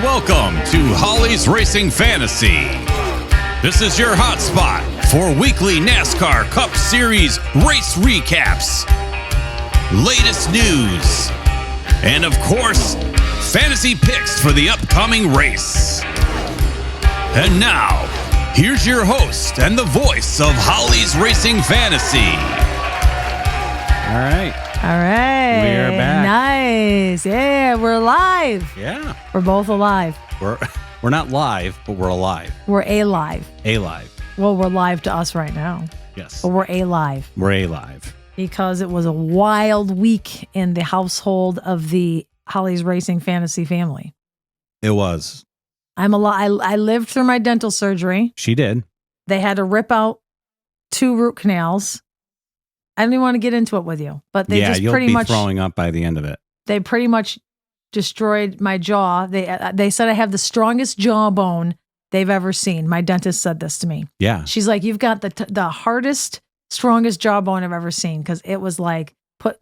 welcome to Holly's Racing Fantasy. This is your hotspot for weekly NASCAR Cup Series race recaps, latest news, and of course, fantasy picks for the upcoming race. And now, here's your host and the voice of Holly's Racing Fantasy. All right. We are back. Nice. Yeah, we're live. Yeah. We're both alive. We're not live, but we're alive. We're alive. Alive. Well, we're live to us right now. Yes. But we're alive. We're alive. Because it was a wild week in the household of the Holly's Racing Fantasy family. It was. I'm alive. I lived through my dental surgery. She did. They had to rip out 2 root canals. I don't even want to get into it with you, but they just you'll pretty be much throwing up by the end of it. They pretty much destroyed my jaw. They said I have the strongest jawbone they've ever seen. My dentist said this to me. Yeah. She's like, you've got the hardest, strongest jawbone I've ever seen, because it was like put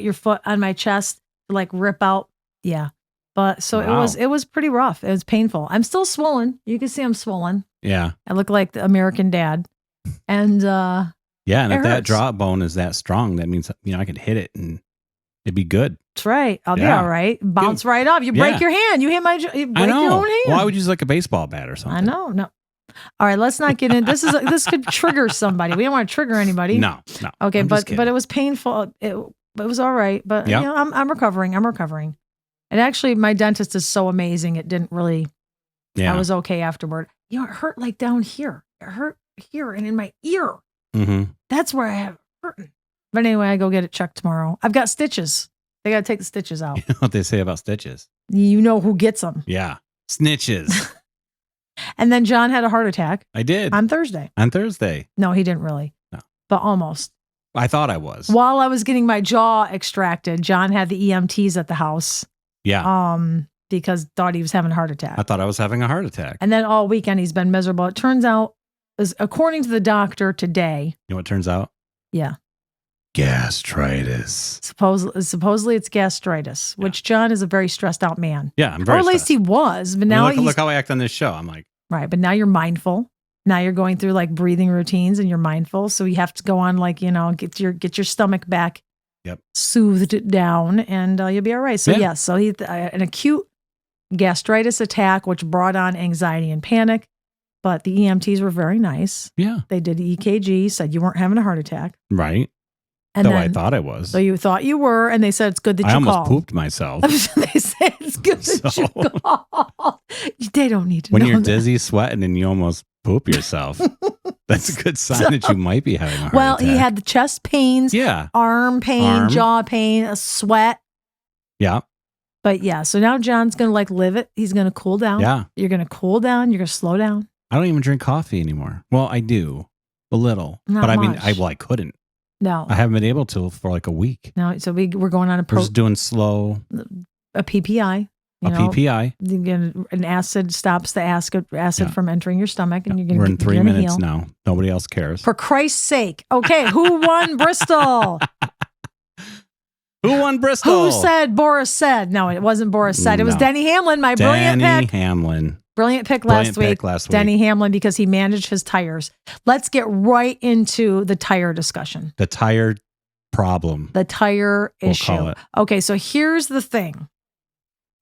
your foot on my chest, like rip out. Yeah. But so Wow. it was pretty rough. It was painful. I'm still swollen. You can see I'm swollen. Yeah. I look like the American Dad. And Yeah, and it if that hurts. jawbone is that strong, that means I could hit it and it'd be good. that's right. I'll be Yeah. all right. Bounce right off. You break your hand. You hit you break I know. your own hand. Well, I would use like a baseball bat or something. I know. No. All right, let's not get in. This could trigger somebody. We don't want to trigger anybody. No. Okay, I'm just but it kidding. was painful. It was all right, but Yep. I'm recovering. And actually, my dentist is so amazing. It didn't really. Yeah. I was okay afterward. It hurt like down here. It hurt here and in my ear. Mm-hmm. That's where I have it hurting. But anyway, I go get it checked tomorrow. I've got stitches. They got to take the stitches out. You know what they say about stitches? You know who gets them. Yeah. Snitches. And then John had a heart attack I did. on Thursday. On Thursday. No, he didn't really. No. But almost. I thought I was. While I was getting my jaw extracted, John had the EMTs at the house. Yeah. Because thought he was having a heart attack. I thought I was having a heart attack. And then all weekend he's been miserable. It turns out, according to the doctor today, You know what turns out? yeah, Gastritis. supposedly it's gastritis, which John is a very stressed out man. Yeah, I'm very Or at least stressed. he was, but I mean, now look how I act on this show. I'm like, right. But now you're mindful. Now you're going through like breathing routines and you're mindful. So you have to go on get your stomach back soothed down, and you'll be all right. So yes, so he an acute gastritis attack, which brought on anxiety and panic. But the EMTs were very nice. yeah, They did EKG, said you weren't having a heart attack. right. And Though then, I thought I was. So you thought you were, and they said it's good that I you almost called. pooped myself. They said it's good that you So- called. They don't need to When know you're that. dizzy, sweating, and you almost poop yourself, that's a good sign that you might be having a heart Well, attack. he had the chest pains, Yeah. arm pain, jaw pain, a sweat. Yeah. But yeah, so now John's going to live it. He's going to cool down. Yeah. You're going to cool down. You're going to slow down. I don't even drink coffee anymore. Well, I do a little, Not but I mean, much. I couldn't. No. I haven't been able to for like a week. No. So we're going on We're just doing slow. a PPI. PPI. An acid stops the acid from entering your stomach, and you're going to We're in 3 minutes now. Nobody else cares. For Christ's sake. Okay, who won Bristol? Who won Bristol? Who said Boris said? No, it wasn't Boris said. It was No. Denny Hamlin, my brilliant Danny pick. Hamlin. Brilliant pick last week. Denny Hamlin, because he managed his tires. Let's get right into the tire discussion. The tire problem. The tire We'll issue. call it. Okay, so here's the thing.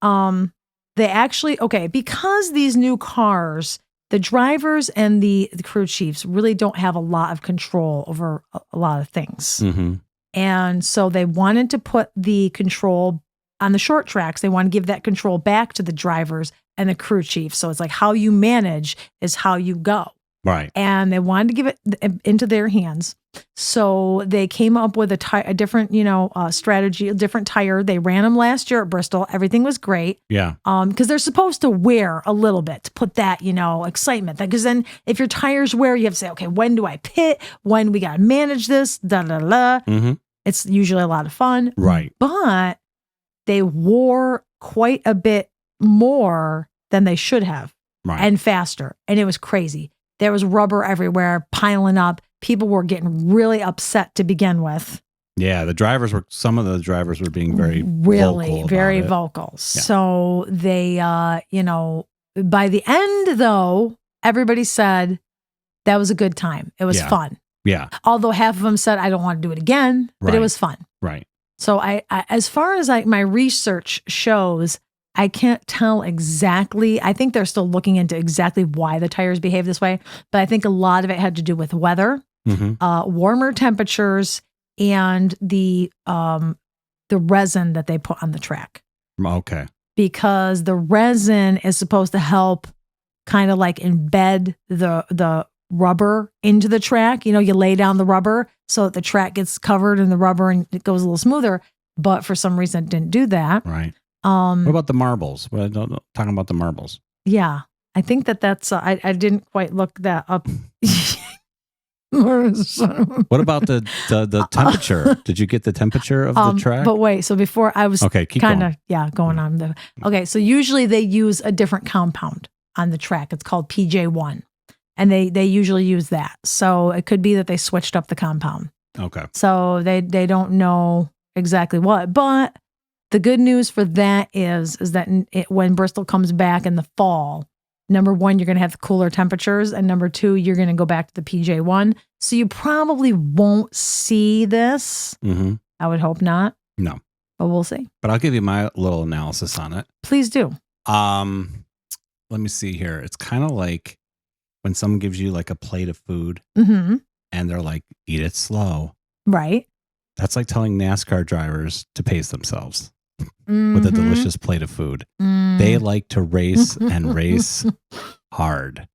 They actually, because these new cars, the drivers and the crew chiefs really don't have a lot of control over a lot of things. Mm-hmm. And so they wanted to put the control on the short tracks. They want to give that control back to the drivers and the crew chief. So it's like how you manage is how you go. Right. And they wanted to give it into their hands. So they came up with a different, strategy, a different tire. They ran them last year at Bristol. Everything was great. Yeah. Because they're supposed to wear a little bit to put that, excitement. Because then if your tires wear, you have to say, okay, when do I pit? When we got to manage this? Da da da. Mm-hmm. It's usually a lot of fun. Right. But they wore quite a bit more than they should have. Right. And faster. And it was crazy. There was rubber everywhere piling up. People were getting really upset to begin with. Yeah, some of the drivers were being very vocal. Yeah. So they, by the end though, everybody said that was a good time. It was fun. Yeah. Although half of them said, I don't want to do it again, but it was fun. Right. So I as far as my research shows, I can't tell exactly. I think they're still looking into exactly why the tires behave this way, but I think a lot of it had to do with weather, warmer temperatures, and the resin that they put on the track. Okay. Because the resin is supposed to help kind of like embed the rubber into the track. You lay down the rubber so that the track gets covered in the rubber and it goes a little smoother. But for some reason, it didn't do that. Right. What about the marbles? Talking about the marbles. Yeah. I think that's, I didn't quite look that up. What about the temperature? Did you get the temperature of the track? But wait, so before I was going on. Okay, so usually they use a different compound on the track. It's called PJ1. And they usually use that. So it could be that they switched up the compound. Okay. So they don't know exactly what. But the good news for that is that when Bristol comes back in the fall, number one, you're going to have the cooler temperatures. And number two, you're going to go back to the PJ1. So you probably won't see this. Mm-hmm. I would hope not. No. But we'll see. But I'll give you my little analysis on it. Please do. Let me see here. It's kind of like when someone gives you like a plate of food and they're like, eat it slow. Right. That's like telling NASCAR drivers to pace themselves with a delicious plate of food. They like to race and race hard.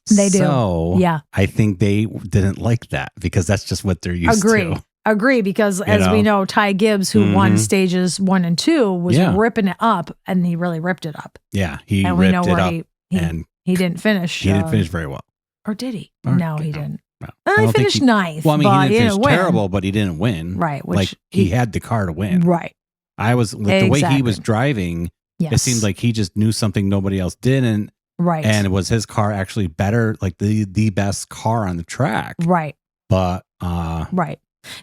They do. So yeah. I think they didn't like that because that's just what they're used to. Agree, because as we know, Ty Gibbs, who won stages 1 and 2, was ripping it up, and he really ripped it up. Yeah, he ripped it up, and he didn't finish. He didn't finish very well. Or did he? No, he didn't. No. He finished ninth. Well, I mean, he didn't finish terrible, but he didn't win. Right. Like he had the car to win. Right. I was the way he was driving. Yes. It seemed like he just knew something nobody else didn't. Right. And was his car actually better, like the best car on the track? Right. But right.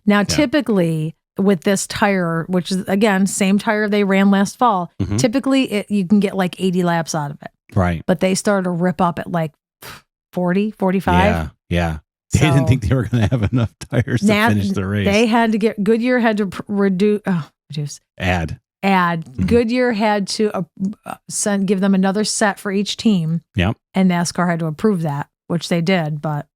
Now, typically with this tire, which is again same tire they ran last fall, typically you can get like 80 laps out of it. Right. But they started to rip up at like 40, 45. Yeah. They didn't think they were going to have enough tires to finish the race. They had to Goodyear had to add. Goodyear had to give them another set for each team. Yep. And NASCAR had to approve that, which they did, but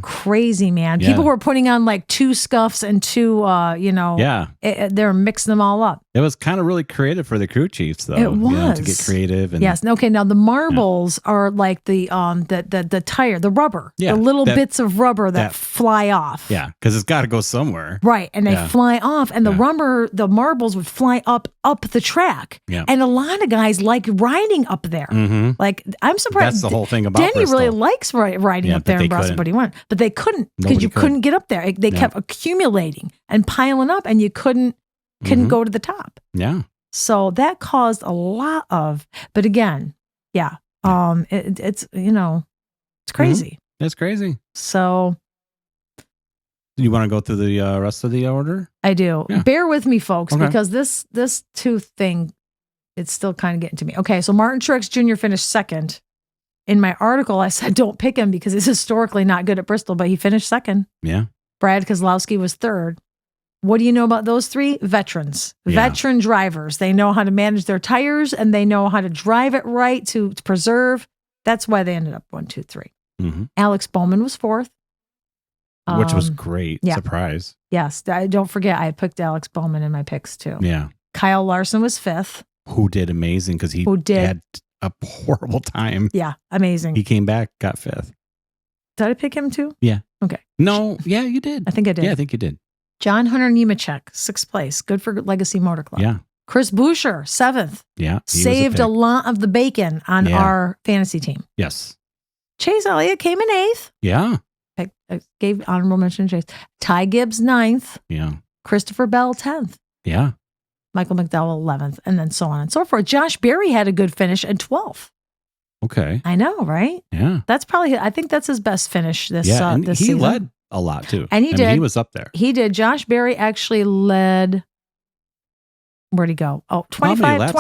crazy, man. Yeah. People were putting on like 2 scuffs and 2, they're mixing them all up. It was kind of really creative for the crew chiefs, though. It was. To get creative. And, yes. Okay. Now the marbles are like the tire, the rubber, the little bits of rubber that fly off. Yeah. Because it's got to go somewhere. Right. And they fly off, and the marbles would fly up the track. Yeah. And a lot of guys like riding up there. Mm-hmm. Like, I'm surprised. That's the whole thing about Denny Bristol. really likes riding up there in Bristol, but he went. But they couldn't, because you couldn't get up there. They kept accumulating and piling up, and you couldn't go to the top. Yeah. So that caused a lot of, but again, it's it's crazy. It's crazy. So you want to go through the rest of the order? I do. Yeah. Bear with me, folks, because this tooth thing, it's still kind of getting to me. Okay, so Martin Truex Jr. finished second. In my article, I said don't pick him because he's historically not good at Bristol, but he finished second. Yeah. Brad Keselowski was third. What do you know about those 3? Veterans. Yeah. Veteran drivers. They know how to manage their tires, and they know how to drive it right to preserve. That's why they ended up 1, 2, 3. Mm-hmm. Alex Bowman was 4th. Which was great. Yeah. Surprise. Yes. Don't forget, I picked Alex Bowman in my picks too. Yeah. Kyle Larson was 5th. Who did amazing because he had a horrible time. Yeah. Amazing. He came back, got 5th. Did I pick him too? Yeah. Okay. No. Yeah, you did. I think I did. Yeah, I think you did. John Hunter Nemechek, 6th place. Good for Legacy Motor Club. Yeah. Chris Buescher, 7th. Yeah. Saved a lot of the bacon on our fantasy team. Yes. Chase Elliott came in 8th. Yeah. I gave honorable mention to Chase. Ty Gibbs, 9th. Yeah. Christopher Bell, 10th. Yeah. Michael McDowell, 11th, and then so on and so forth. Josh Berry had a good finish at 12th. Okay. I know, right? Yeah. That's probably, I think that's his best finish this and this he season. led a lot too. And he did. He was up there. He did. Josh Berry actually led. Where'd he go? Oh, 25.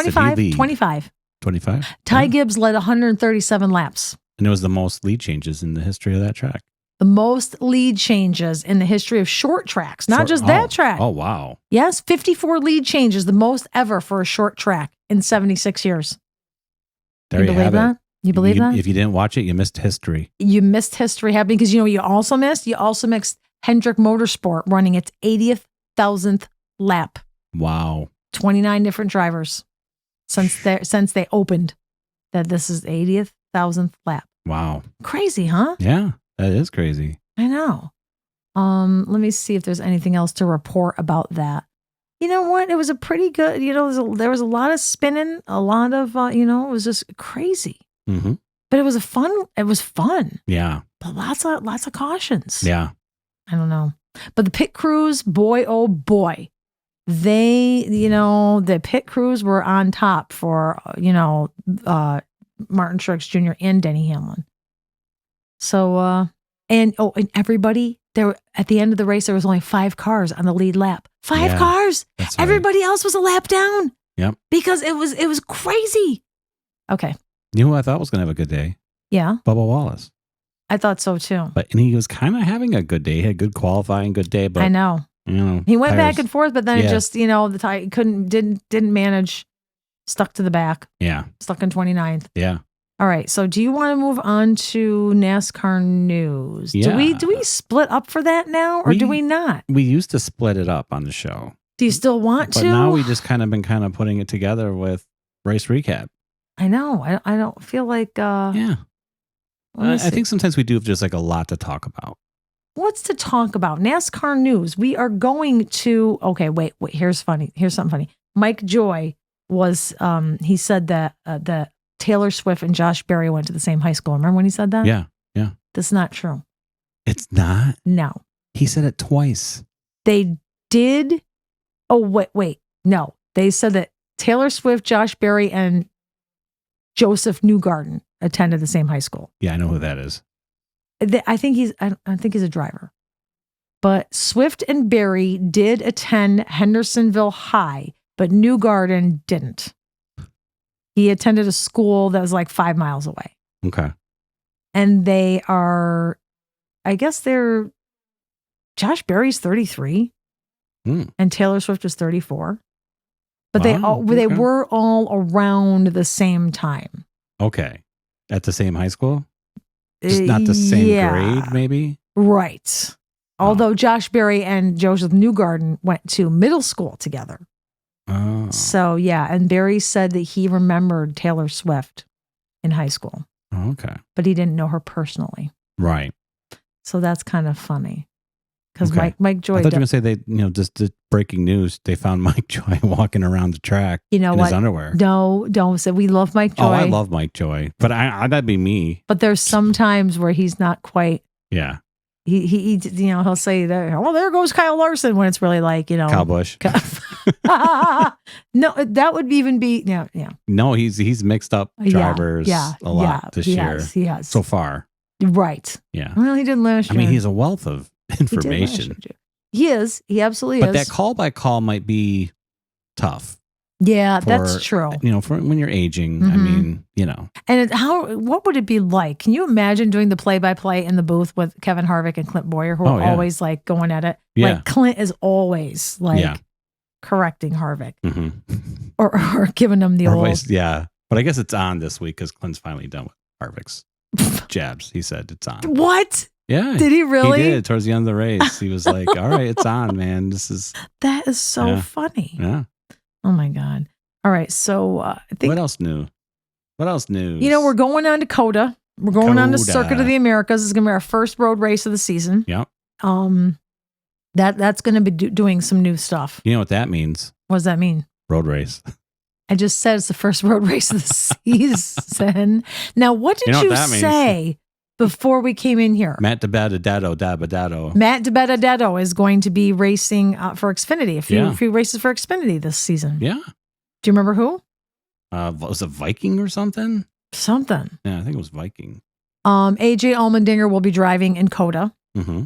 25. Ty Gibbs led 137 laps. And it was the most lead changes in the history of that track. The most lead changes in the history of short tracks, not just that track. Oh, wow. Yes, 54 lead changes, the most ever for a short track in 76 years. There you believe have that? it. You believe that? If you didn't watch it, you missed history. You missed history happening because you know what you also missed? You also missed Hendrick Motorsport running its 80,000th lap. Wow. 29 different drivers since they opened that this is 80,000th lap. Wow. Crazy, huh? Yeah, that is crazy. I know. Let me see if there's anything else to report about that. You know what? It was a pretty good, there was a lot of spinning, a lot of, it was just crazy. Mm-hmm. But it was fun. Yeah. But lots of cautions. Yeah. I don't know. But the pit crews, boy, oh boy, the pit crews were on top for, Martin Truex Jr. and Denny Hamlin. So, and everybody there at the end of the race, there was only 5 cars on the lead lap. 5 cars. That's right. Everybody else was a lap down. Yep. Because it was crazy. Okay. You know who I thought was going to have a good day? Yeah. Bubba Wallace. I thought so too. And he was kind of having a good day. He had good qualifying, good day. But I know. He went back and forth, but then it just, the tire didn't manage. Stuck to the back. Yeah. Stuck in 29th. Yeah. All right. So do you want to move on to NASCAR news? Yeah. Do we split up for that now or do we not? We used to split it up on the show. Do you still want to? But now we just been putting it together with race recap. I know. I don't feel like. Yeah. I think sometimes we do have just a lot to talk about. What's to talk about? NASCAR news. We are going to. Okay, wait. Here's funny. Here's something funny. Mike Joy was. He said that Taylor Swift and Josh Berry went to the same high school. Remember when he said that? Yeah. Yeah. That's not true. It's not? No. He said it twice. They did. Oh, wait. No. They said that Taylor Swift, Josh Berry, and Joseph Newgarden attended the same high school. Yeah, I know who that is. I think he's a driver. But Swift and Berry did attend Hendersonville High, but Newgarden didn't. He attended a school that was 5 miles away. Okay. And they are, I guess Josh Berry's 33 and Taylor Swift is 34. But they were all around the same time. Okay. At the same high school? Just not the same grade, maybe? Right. Although Josh Berry and Joseph Newgarden went to middle school together. Oh. So, yeah. And Berry said that he remembered Taylor Swift in high school. Oh, okay. But he didn't know her personally. Right. So that's kind of funny. Because Mike Joy. I thought you were going to say they, just breaking news. They found Mike Joy walking around the track in his underwear. No, don't say we love Mike Joy. Oh, I love Mike Joy. But that'd be me. But there's some times where he's not quite. Yeah. He he'll say that, oh, there goes Kyle Larson when it's really Kyle Busch. No, that would even be yeah. No, he's mixed up drivers a lot this year. He has so far. Right. Yeah. Well, he did last year. I mean, he's a wealth of information. He is. He absolutely is. But that call by call might be tough. Yeah, that's true. For when you're aging, Mm-hmm. I mean, And what would it be like? Can you imagine doing the play-by-play in the booth with Kevin Harvick and Clint Boyer, who are always going at it? Yeah. Clint is always correcting Harvick or giving him the old. Yeah. But I guess it's on this week because Clint's finally done with Harvick's jabs. He said it's on. What? Yeah. Did he really? He did towards the end of the race. He was like, all right, it's on, man. That is so funny. Yeah. Oh my God. All right. So I think. What else new? We're going on to COTA. We're going on to Circuit of the Americas. It's going to be our first road race of the season. Yep. That's going to be doing some new stuff. You know what that means? What does that mean? Road race. I just said it's the first road race of the season. Now, what did you say before we came in here? Matt DiBenedetto. Matt DiBenedetto is going to be racing for Xfinity. A few races for Xfinity this season. Yeah. Do you remember who? Was it Viking or something? Something. Yeah, I think it was Viking. AJ Allmendinger will be driving in COTA. Mm-hmm.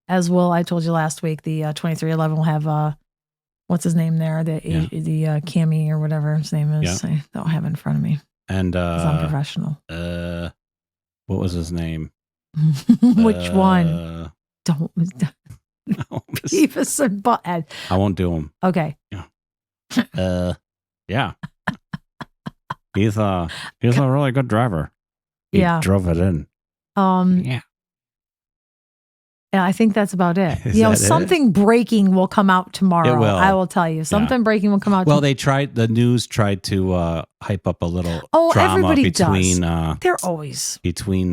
As will, I told you last week, the 2311 will have, what's his name there? The Cammy or whatever his name is. I don't have it in front of me. And I'm professional. What was his name? Which one? Don't. Beavis and Butthead. I won't do him. Okay. Yeah. Yeah. He's a really good driver. He drove it in. Yeah, I think that's about it. Is something breaking will come out tomorrow. It will. I will tell you. Something breaking will come out. Well, the news tried to hype up a little drama between they're always between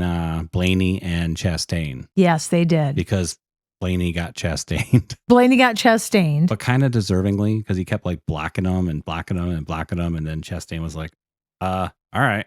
Blaney and Chastain. Yes, they did. Because Blaney got Chastained. But kind of deservingly, because he kept like blocking him, and then Chastain was like, all right.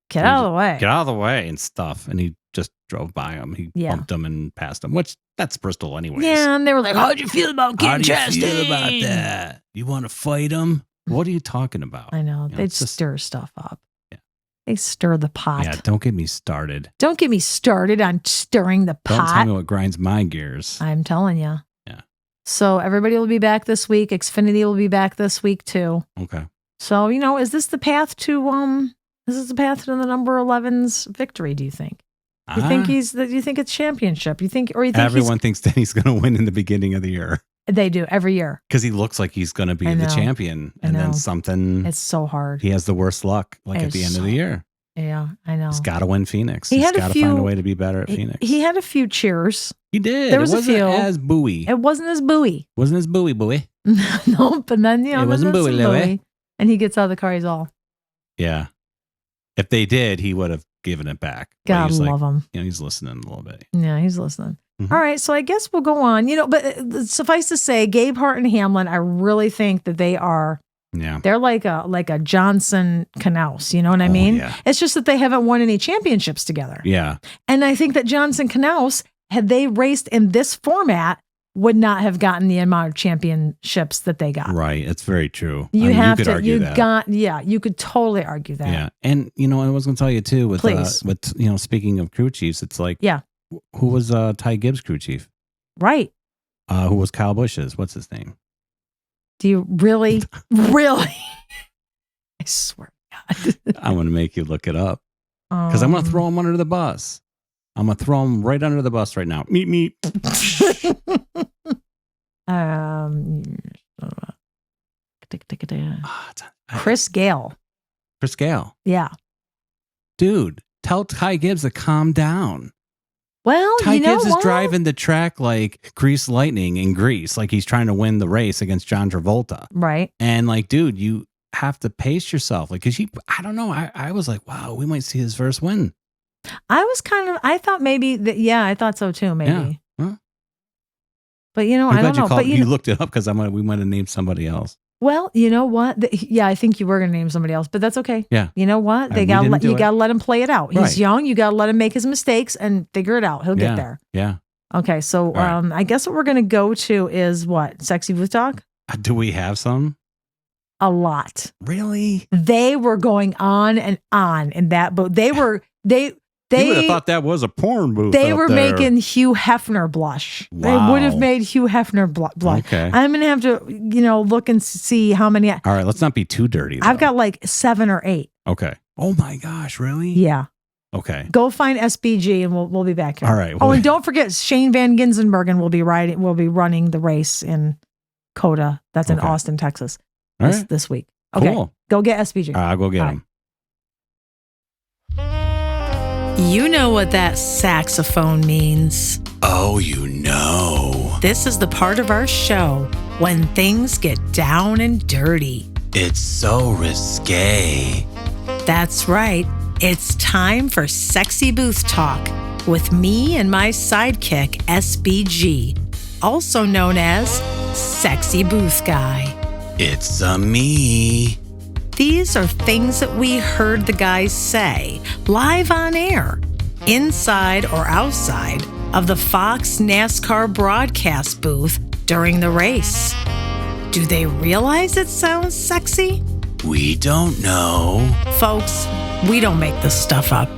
Get out of the way. And stuff. And he just drove by him. He bumped him and passed him, which that's Bristol anyways. Yeah, and they were like, how'd you feel about getting Chastain? How do you feel about that? You want to fight him? What are you talking about? I know. They stir stuff up. Yeah. They stir the pot. Yeah, don't get me started. Don't get me started on stirring the pot. Don't tell me what grinds my gears. I'm telling you. Yeah. So everybody will be back this week. Xfinity will be back this week too. Okay. So, is this the path to the number 11's victory, do you think? You think you think it's championship? You think everyone thinks Denny's going to win in the beginning of the year? They do every year. Because he looks like he's going to be the champion. And then something. It's so hard. He has the worst luck at the end of the year. Yeah, I know. He's got to win Phoenix. He's got to find a way to be better at Phoenix. He had a few cheers. He did. It wasn't as buoy. It wasn't as buoy. Wasn't as buoy. Nope. And then, it wasn't buoy. And he gets out of the car. He's all. Yeah. If they did, he would have given it back. God love him. He's listening a little bit. Yeah, he's listening. Mm-hmm. All right, so I guess we'll go on. But suffice to say, Gabe Hart and Hamlin, I really think that they are. Yeah, they're like a Johnson Knaus. You know what I mean? Yeah. It's just that they haven't won any championships together. Yeah, and I think that Johnson Knaus, had they raced in this format, would not have gotten the amount of championships that they got. Right. It's very true. You could totally argue that. Yeah. And, I was going to tell you too, with speaking of crew chiefs, it's like, who was Ty Gibbs' crew chief? Right. Who was Kyle Busch's? What's his name? Do you really? Really? I swear to God. I'm going to make you look it up because I'm going to throw him under the bus. I'm going to throw him right under the bus right now. Meet. Chris Gale. Chris Gale. Yeah. Dude, tell Ty Gibbs to calm down. Well, Ty Gibbs is driving the track like Grease Lightning in Greece, like he's trying to win the race against John Travolta. Right. And like, dude, you have to pace yourself. Like, cause I don't know. I was like, wow, we might see his first win. I thought maybe that. Yeah, I thought so too. Maybe. Yeah. Huh? But I don't know. But you looked it up because we might have named somebody else. Well, you know what? I think you were going to name somebody else, but that's okay. Yeah. You know what? You got to let him play it out. He's young. You got to let him make his mistakes and figure it out. He'll get there. Yeah. Okay. So, I guess what we're going to go to is what? Sexy Booth Talk? Do we have some? A lot. Really? They were going on and on in that booth. They you would have thought that was a porn booth. They were making Hugh Hefner blush. Wow. They would have made Hugh Hefner blush. Okay. I'm going to have to, look and see how many. All right. Let's not be too dirty, though. I've got like 7 or 8. Okay. Oh my gosh. Really? Yeah. Okay. Go find SBG and we'll be back here. All right. And don't forget Shane Van Ginsenbergen will be running the race in COTA. That's in Austin, Texas this week. Okay. Cool. Go get SBG. I'll go get him. You know what that saxophone means. Oh, you know. This is the part of our show when things get down and dirty. It's so risque. That's right. It's time for Sexy Booth Talk with me and my sidekick, SBG, also known as Sexy Booth Guy. It's me. These are things that we heard the guys say live on air, inside or outside of the Fox NASCAR broadcast booth during the race. Do they realize it sounds sexy? We don't know. Folks, we don't make this stuff up.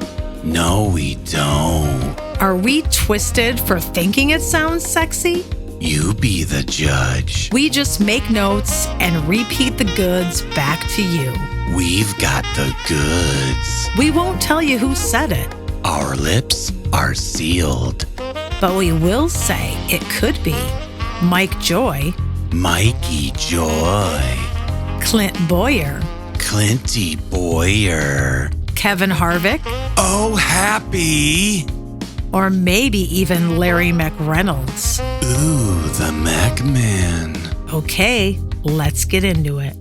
No, we don't. Are we twisted for thinking it sounds sexy? You be the judge. We just make notes and repeat the goods back to you. We've got the goods. We won't tell you who said it, Our lips are sealed. but we will say it could be Mike Joy, Mikey Joy. Clint Boyer, Clinty Boyer. Kevin Harvick, Oh, happy. or maybe even Larry McReynolds. Ooh, the Mac Man. Okay, let's get into it.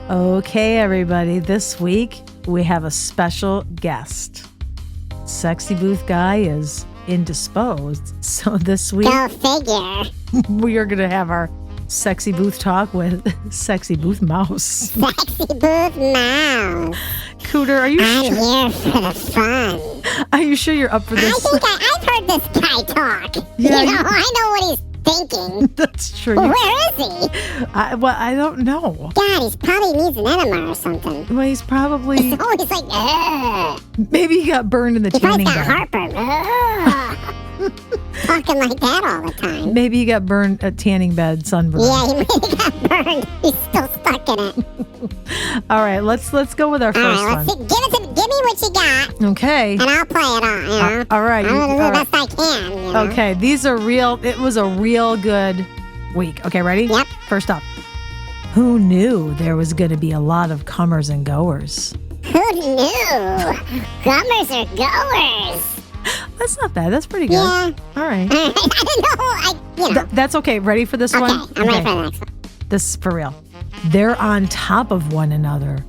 Okay, everybody. This week we have a special guest. Sexy Booth Guy is indisposed. So this week Go figure. we are going to have our Sexy Booth talk with Sexy Booth Mouse. Sexy Booth Mouse. Cooter, are you I'm sure? here for the fun. Are you sure you're up for I this? think I've heard this guy talk. Yeah, I know what he's thinking. That's true. Where is he? I don't know. God, he's probably needs an enema or something. Well, he's probably He's always like, ugh. maybe he got burned in the He probably tanning got bed. heartburn. Ugh. Talking like that all the time. Maybe he got burned at tanning bed, sunburn. Yeah, he maybe got burned. He's still stuck in it. All right, let's go with our All first right, let's one. see. Give me what you got, Okay. and I'll play it on. You know, All right. I'm gonna do all the right. best I can. You know? Okay, these are real. It was a real good week. Okay, ready? Yep. First up, who knew there was going to be a lot of comers and goers? Who knew? Gummers are goers. That's not bad. That's pretty good. Yeah. All right. I don't know. That's okay. Ready for this Okay, one? I'm ready for the next one. This is for real. They're on top of one another.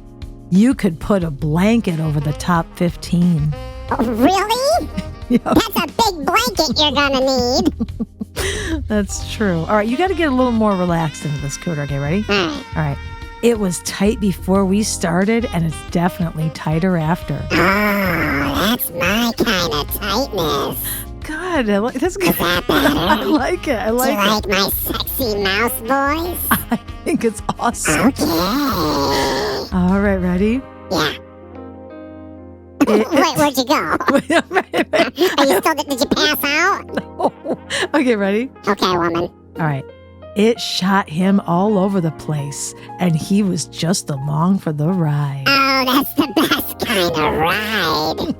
You could put a blanket over the top 15. Oh, really? Yep, That's a big blanket you're gonna need. that's true. All right, you got to get a little more relaxed into this, Cooter. Okay, ready? All right. All right. It was tight before we started, and it's definitely tighter after. Oh, that's my kind of tightness. Good. That's good. Is that better? I like it. I Do you like it. like my sexy mouse voice? I think it's awesome. Okay. All right, ready? Yeah. Wait, where'd you go? Are you still? Did you pass out? Okay, ready? Okay, woman. All right. It shot him all over the place, and he was just along for the ride. Oh, that's the best kind of ride.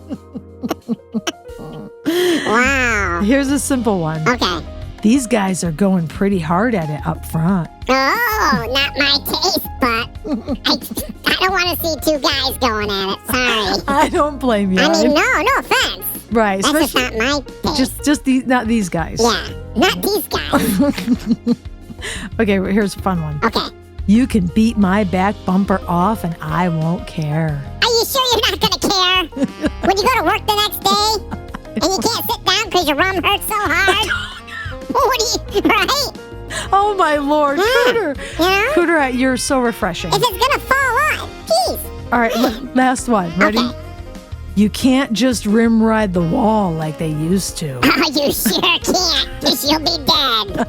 Wow. Here's a simple one. Okay. These guys are going pretty hard at it up front. Oh, not my taste, but I don't want to see two guys going at it. Sorry. I don't blame you. I mean, no offense. Right. That's just Especially not my taste. just these, not these guys. Yeah, not these guys. Okay, here's a fun one. Okay. You can beat my back bumper off, and I won't care. Are you sure you're not going to care? When you go to work the next day and you can't sit down because your rump hurts so hard? What do you, right? Oh my Lord, Yeah. Cooter! You know? Cooter, you're so refreshing. If it's going to fall off, jeez. All right, last one. Ready? Okay. You can't just rim ride the wall like they used to. Oh, you sure can't, because you'll be dead.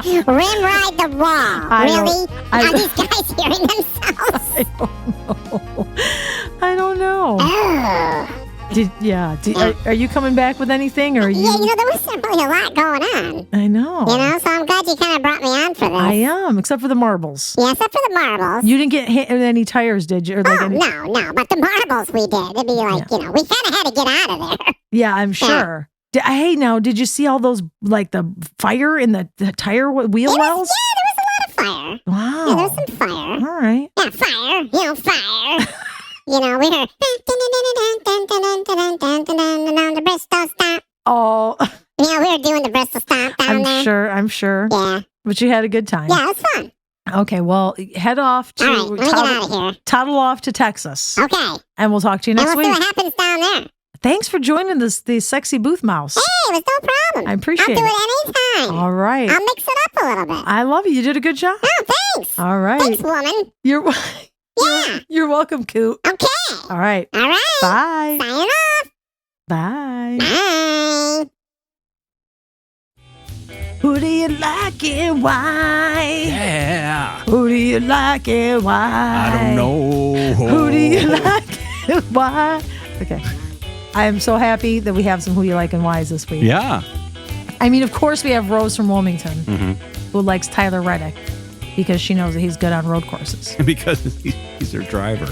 Rim ride the wall. Really? Are these guys hearing themselves? I don't know. Oh. Are you coming back with anything, or are you? Yeah, you know, there was really a lot going on. I know. You know, so I'm glad you kind of brought me on for this. I am, except for the marbles. Yeah, except for the marbles. You didn't get hit with any tires, did you? Or like Oh, any... no, but the marbles we did. It'd be like, you know, we kind of had to get out of there. Yeah, I'm sure. Hey, now, did you see all those, like the fire in the tire wheel wells? Yeah, there was a lot of fire. Wow. Yeah, there was some fire. All right. Yeah, fire. You know, fire. You know, we heard the Bristol stomp. Oh, You know, we were doing the Bristol stomp down there. I'm sure. Yeah. But you had a good time. Yeah, it was fun. Okay, well, head off to All right, let me get out of here. toddle off to Texas. Okay. And we'll talk to you And next we'll see week. what happens down there. Thanks for joining the Sexy Booth Mouse. Hey, it was no problem. I appreciate I'll do it. it anytime. All right. I'll mix it up a little bit. I love you. You did a good job. Oh, thanks. All right. Thanks, woman. You're Yeah. you're welcome, Coot. Okay. All right. All right. Bye. Signing off. Bye. Bye. Who do you like and why? Yeah. Who do you like and why? I don't know. What? Okay. I am so happy that we have some Who You Like and Whys this week. Yeah. I mean, of course, we have Rose from Wilmington, who likes Tyler Reddick because she knows that he's good on road courses. Because he's their driver.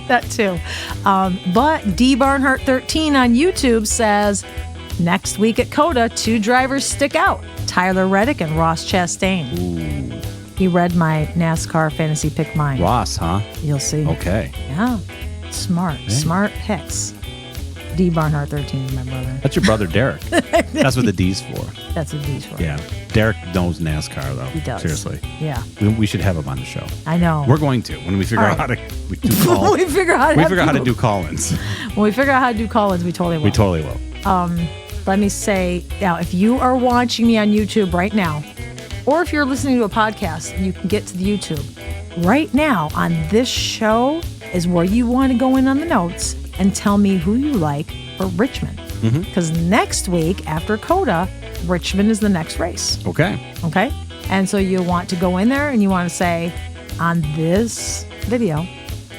That too. But D Barnhart 13 on YouTube says, next week at COTA, 2 drivers stick out, Tyler Reddick and Ross Chastain. Ooh. He read my NASCAR fantasy pick mine. Ross, huh? You'll see. Okay. Yeah. Smart. Hey. Smart picks. D Barnhart 13 is my brother. That's your brother, Derek. That's what the D's for. That's what D's for. Yeah. Derek knows NASCAR, though. He does. Seriously. Yeah. We should have him on the show. I know. We're going to when we figure out how to we do When call. we figure out how to do call-ins. When we figure out how to do call-ins, we totally will. We totally will. Let me say, now, if you are watching me on YouTube right now, or if you're listening to a podcast, you can get to the YouTube. Right now, on this show is where you want to go in on the notes and tell me who you like for Richmond. Because next week, after COTA, Richmond is the next race. Okay. Okay? And so you want to go in there and you want to say, on this video,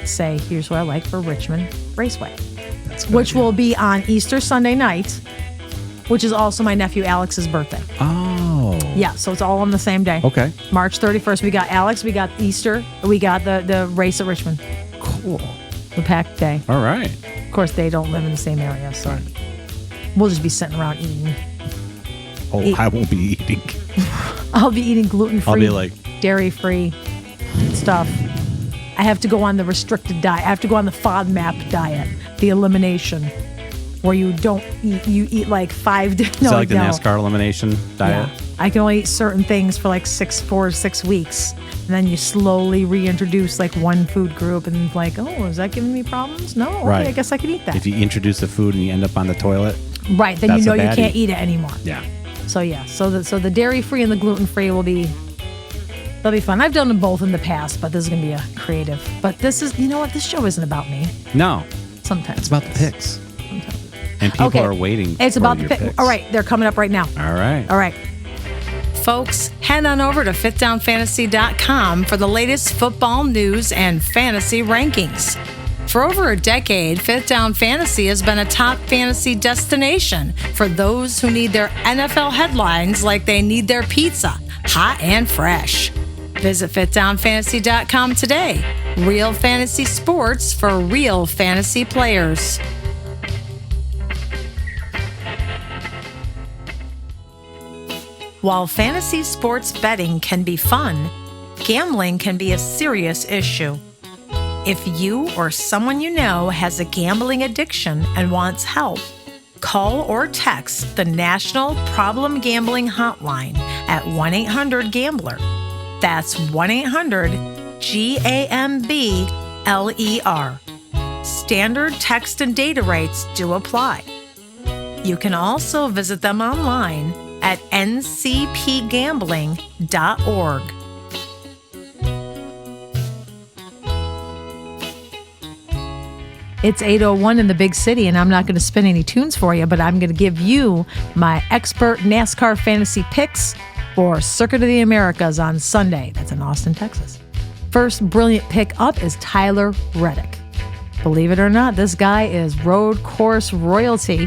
say, here's what I like for Richmond Raceway. That's good. Which will be on Easter Sunday night, which is also my nephew Alex's birthday. Oh. Yeah, so it's all on the same day. Okay. March 31st. We got Alex, we got Easter, we got the race at Richmond. Cool. The packed day. All right. Of course, they don't live in the same area, so Right. we'll just be sitting around eating. Oh, I won't be eating. I'll be eating gluten-free, I'll be like dairy-free stuff. I have to go on the restricted diet. I have to go on the FODMAP diet, the elimination, where you don't eat, you eat like 5 days. Is that like the NASCAR elimination diet? Yeah. I can only eat certain things for like 4 to 6 weeks. And then you slowly reintroduce like one food group and like, oh, is that giving me problems? No, okay, Right. I guess I can eat that. If you introduce the food and you end up on the toilet. Right, then That's you know a you baddie. can't eat it anymore. Yeah. So yeah, so the dairy-free and the gluten-free they'll be fun. I've done them both in the past, but this is going to be a creative. But this is, you know what, this show isn't about me. No. Sometimes. It's about the picks. Sometimes. And people Okay. are waiting It's for about the your pick. picks. All right, they're coming up right now. All right. All right. Folks, head on over to fitdownfantasy.com for the latest football news and fantasy rankings. For over a decade, Fit Down Fantasy has been a top fantasy destination for those who need their NFL headlines like they need their pizza, hot and fresh. Visit fitdownfantasy.com today. Real fantasy sports for real fantasy players. While fantasy sports betting can be fun, gambling can be a serious issue. If you or someone you know has a gambling addiction and wants help, call or text the National Problem Gambling Hotline at 1-800-GAMBLER. That's 1-800-GAMBLER. Standard text and data rates do apply. You can also visit them online at ncpgambling.org. It's 8:01 in the big city, and I'm not going to spin any tunes for you, but I'm going to give you my expert NASCAR fantasy picks for Circuit of the Americas on Sunday. That's in Austin, Texas. First brilliant pick up is Tyler Reddick. Believe it or not, this guy is road course royalty.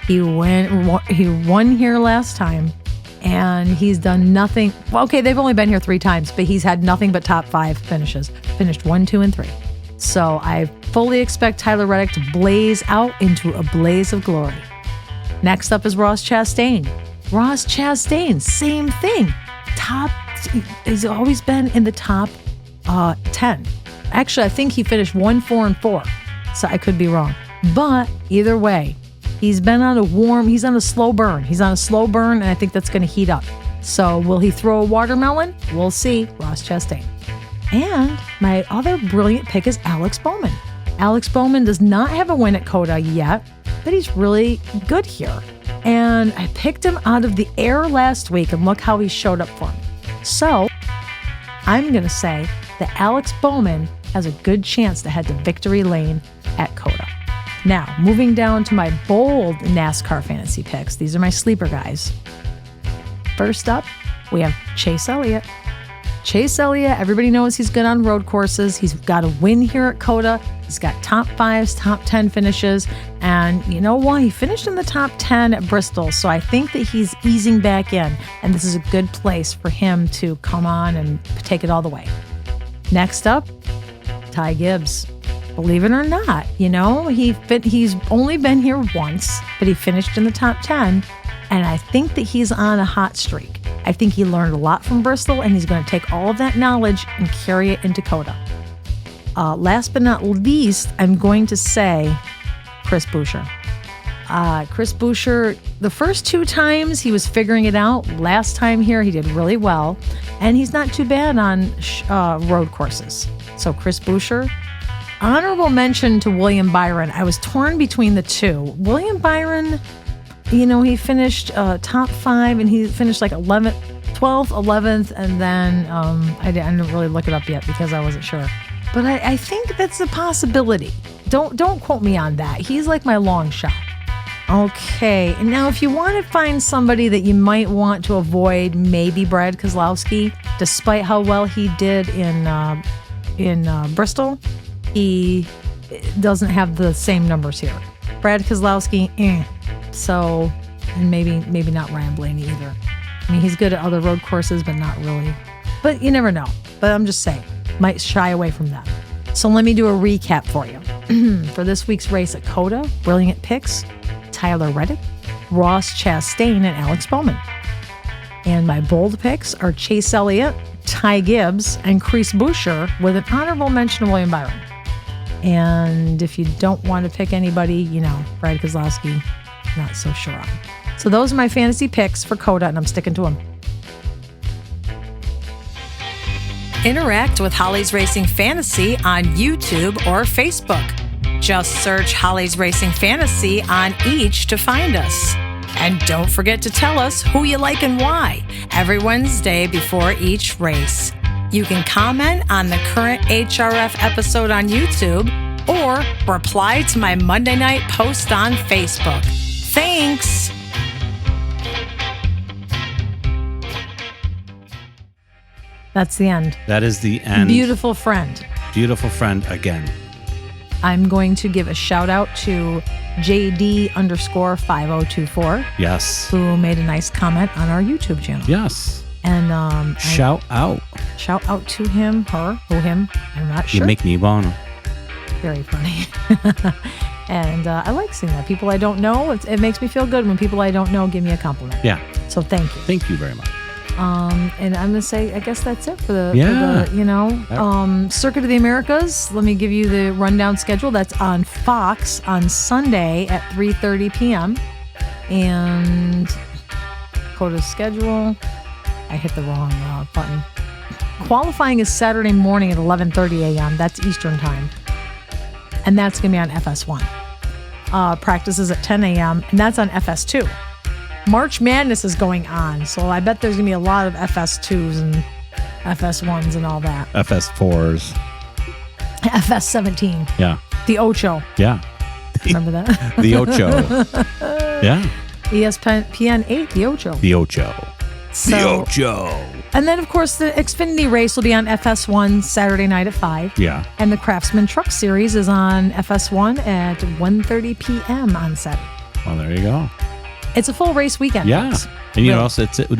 He won here last time, and he's done nothing. Well, okay, they've only been here 3 times, but he's had nothing but top 5 finishes. Finished 1, 2, and 3. So I fully expect Tyler Reddick to blaze out into a blaze of glory. Next up is Ross Chastain. Ross Chastain, same thing. He's always been in the top 10. Actually, I think he finished 1, 4, and 4. So I could be wrong. But either way, he's on a slow burn. He's on a slow burn, and I think that's going to heat up. So will he throw a watermelon? We'll see. Ross Chastain. And my other brilliant pick is Alex Bowman. Alex Bowman does not have a win at COTA yet, but he's really good here. And I picked him out of the air last week, and look how he showed up for me. So I'm going to say that Alex Bowman has a good chance to head to victory lane at COTA. Now, moving down to my bold NASCAR fantasy picks. These are my sleeper guys. First up, we have Chase Elliott. Chase Elliott, everybody knows he's good on road courses. He's got a win here at COTA. He's got top 5s, top 10 finishes. And you know what? He finished in the top 10 at Bristol. So I think that he's easing back in. And this is a good place for him to come on and take it all the way. Next up, Ty Gibbs. Believe it or not, he's only been here once, but he finished in the top 10. And I think that he's on a hot streak. I think he learned a lot from Bristol, and he's going to take all of that knowledge and carry it into COTA. Last but not least, I'm going to say Chris Buescher. Chris Buescher, the first 2 times he was figuring it out. Last time here, he did really well. And he's not too bad on road courses. So Chris Buescher. Honorable mention to William Byron. I was torn between the two. William Byron, he finished top 5, and he finished like 11th, 12th, 11th, and then I didn't really look it up yet because I wasn't sure. But I think that's a possibility. Don't quote me on that. He's like my long shot. Okay, and now if you want to find somebody that you might want to avoid, maybe Brad Keselowski, despite how well he did in Bristol, he doesn't have the same numbers here. Brad Keselowski, So, and maybe not Ryan Blaney either. I mean, he's good at other road courses, but not really. But you never know. But I'm just saying, might shy away from that. So let me do a recap for you. For this week's race at COTA, brilliant picks: Tyler Reddick, Ross Chastain, and Alex Bowman. And my bold picks are Chase Elliott, Ty Gibbs, and Chris Buescher, with an honorable mention of William Byron. And if you don't want to pick anybody, Brad Keselowski, not so sure on. So those are my fantasy picks for COTA, and I'm sticking to them. Interact with Holly's Racing Fantasy on YouTube or Facebook. Just search Holly's Racing Fantasy on each to find us. And don't forget to tell us who you like and why every Wednesday before each race. You can comment on the current HRF episode on YouTube or reply to my Monday night post on Facebook. Thanks! That's the end. That is the end. Beautiful friend. Beautiful friend again. I'm going to give a shout out to JD_5024. Yes. Who made a nice comment on our YouTube channel. Yes. And shout out to him, her, who, him. I'm not sure. You make me wanna. Very funny. And I like seeing that. People I don't know, it makes me feel good when people I don't know give me a compliment. Yeah. So thank you. Thank you very much. And I'm going to say, I guess that's it for the Circuit of the Americas. Let me give you the rundown schedule. That's on Fox on Sunday at 3:30 p.m. And COTA's schedule. I hit the wrong button. Qualifying is Saturday morning at 11:30 a.m. That's Eastern time. And that's going to be on FS1. Practice is at 10 a.m. and that's on FS2. March Madness is going on, so I bet there's going to be a lot of FS2s and FS1s and all that. FS4s. FS17. Yeah. The Ocho. Yeah. Remember that? The Ocho. Yeah. ESPN 8, The Ocho. The Ocho. The Ocho. And then, of course, the Xfinity race will be on FS1 Saturday night at 5. Yeah. And the Craftsman Truck Series is on FS1 at 1:30 p.m. on Saturday. Well, there you go. It's a full race weekend. Yeah. Folks. And you know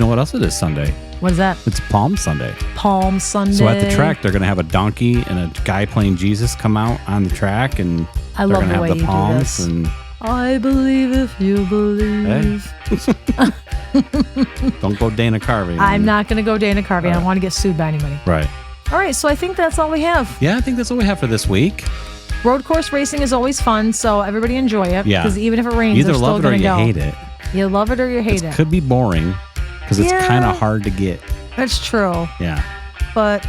what else it is Sunday? What is that? It's Palm Sunday. Palm Sunday. So at the track, they're going to have a donkey and a guy playing Jesus come out on the track, and I they're love going to the way have the you palms. do this. And I believe if you believe. Hey. Don't go Dana Carvey. I'm not going to go Dana Carvey. I don't want to get sued by anybody. Right. All right. So I think that's all we have. Yeah, I think that's all we have for this week. Road course racing is always fun, so everybody enjoy it. Yeah. Because even if it rains, Either they're still love it or going to you go. hate it. You love it or you hate it. Could be boring because it's Yeah. kind of hard to get. That's true. Yeah. But,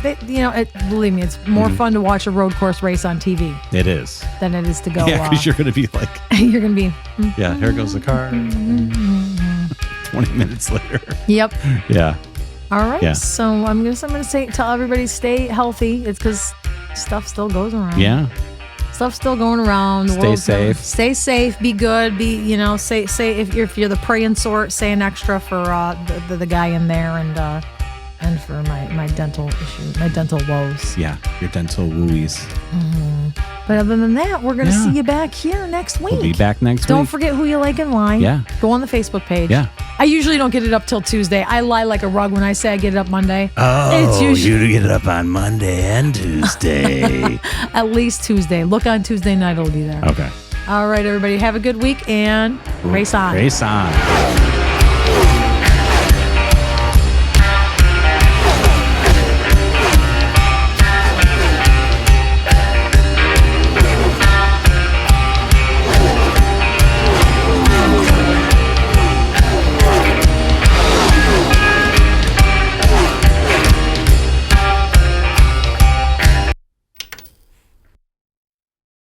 believe me, it's more fun to watch a road course race on TV It is. than it is to go. Yeah, because you're going to be like, you're going to be. yeah, here goes the car. 20 minutes later. Yep. Yeah. All right. Yeah. So I'm gonna say, tell everybody stay healthy. It's because stuff still goes around. Yeah. Stuff's still going around. The Stay world's safe. Stay safe. Be good. Say if you're the praying sort, say an extra for the guy in there, and and for my dental issues, my dental woes. Yeah, your dental wooies. But other than that, we're going to see you back here next week. We'll be back next week. Don't forget who you like and why. Yeah. Go on the Facebook page. Yeah. I usually don't get it up till Tuesday. I lie like a rug when I say I get it up Monday. Oh, you get it up on Monday and Tuesday. At least Tuesday. Look on Tuesday night. It'll be there. Okay. All right, everybody. Have a good week and race on. Race on.